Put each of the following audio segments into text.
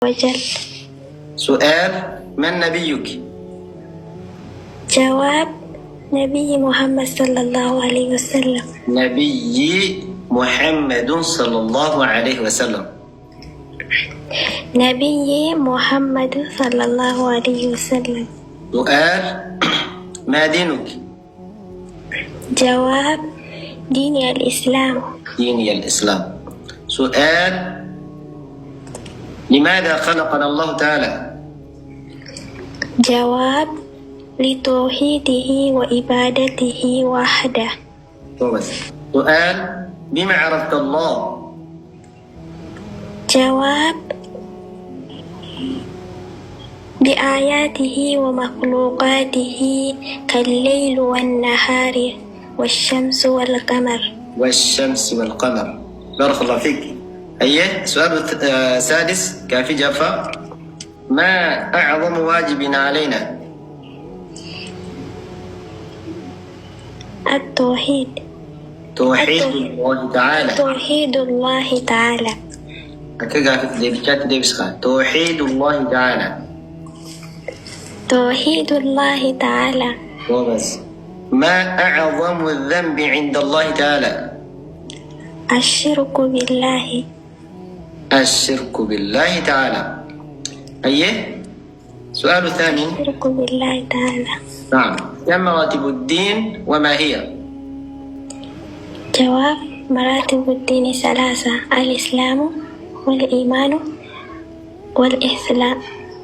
وجل. سؤال: من نبيك؟ جواب: نبي محمد صلى الله عليه وسلم. نبي محمد صلى الله عليه وسلم. نبي محمد صلى الله عليه وسلم. سؤال: ما دينك؟ جواب: ديني الإسلام. ديني الإسلام. سؤال: لماذا خلقنا الله تعالى؟ جواب: لتوحيده وعبادته وحده. سؤال: بما عرفت الله؟ جواب: بآياته ومخلوقاته كالليل والنهار والشمس والقمر. والشمس والقمر. بارك الله فيك. أيه سؤال سادس كافي جفا: ما أعظم واجب علينا؟ التوحيد. توحيد الله تعالى. توحيد الله تعالى. توحيد الله تعالى. توحيد الله تعالى. ما أعظم الذنب عند الله تعالى؟ الشرك بالله. الشرك بالله تعالى. أيه سؤال ثاني. الشرك بالله تعالى. نعم. كم مراتب الدين وما هي؟ جواب: مراتب الدين ثلاثة: الإسلام والإيمان والإسلام.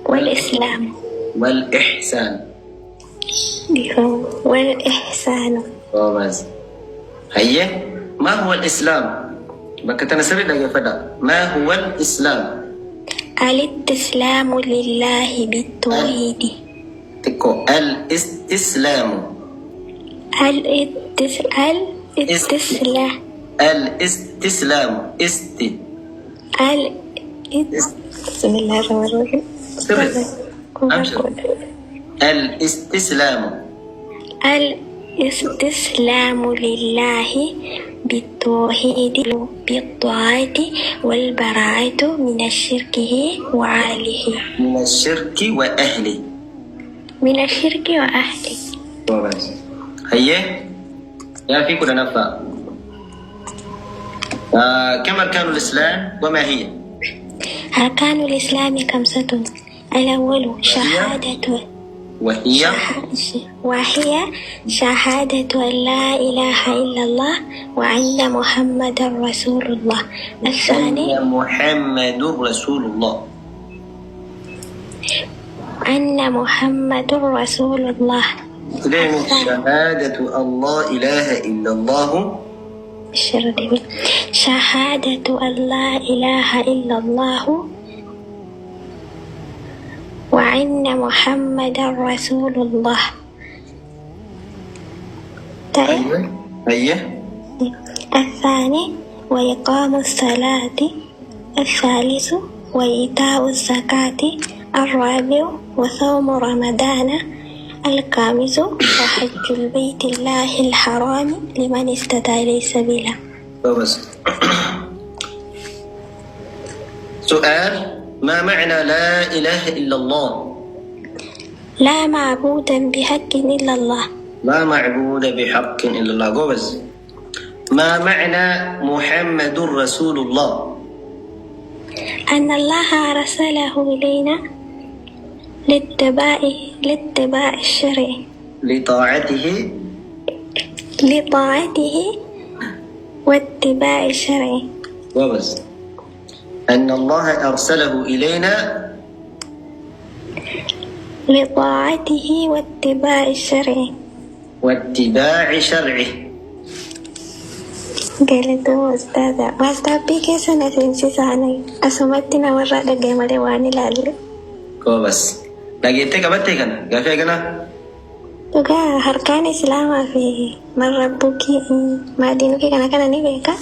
والإحسان. والإحسان. هيا ما هو الإسلام؟ بكتنا سري لك فدا. ما هو الإسلام؟ الاستسلام لله بالتوحيد. تكو الاستسلام. الاستسلام. بسم الله الرحمن الرحيم. الاستسلام. الاستسلام لله بالتوحيد بالطاعة والبراءة من الشرك وأهله. من الشرك وأهله. من الشرك وأهله. هيا يا في كل نفع. كم أركان الإسلام وما هي؟ أركان الإسلام خمسة: الأول شهادة، وهي شهادة أن لا إله إلا الله وأن محمد رسول الله. الثاني محمد رسول الله. أن محمد رسول الله. شهادة أن لا إله إلا الله. شهادة أن لا إله إلا الله وأن محمد رسول الله. هيا. الثاني وإقام الصلاة. الثالث وإيتاء الزكاة. الرابع وصوم رمضان. الخامس وحج البيت الله الحرام لمن استطاع إليه سبيلا. سؤال: ما معنى لا إله إلا الله؟ لا معبود بحق إلا الله. لا معبود بحق إلا الله. جوز. ما معنى محمد رسول الله؟ أن الله أرسله إلينا لاتباع الشرع. لطاعته واتباع الشرع. وبس. أن الله أرسله إلينا لطاعته واتباع الشرع. واتباع شرعه. قالت أستاذة بك سنة سنة أسمتنا مرة لقيمة لواني لالي. وبس. لقيتك أبتك أنا قافية أنا. Juga harkaan Islam fi marabbuki ma dinuki kana kana ni beka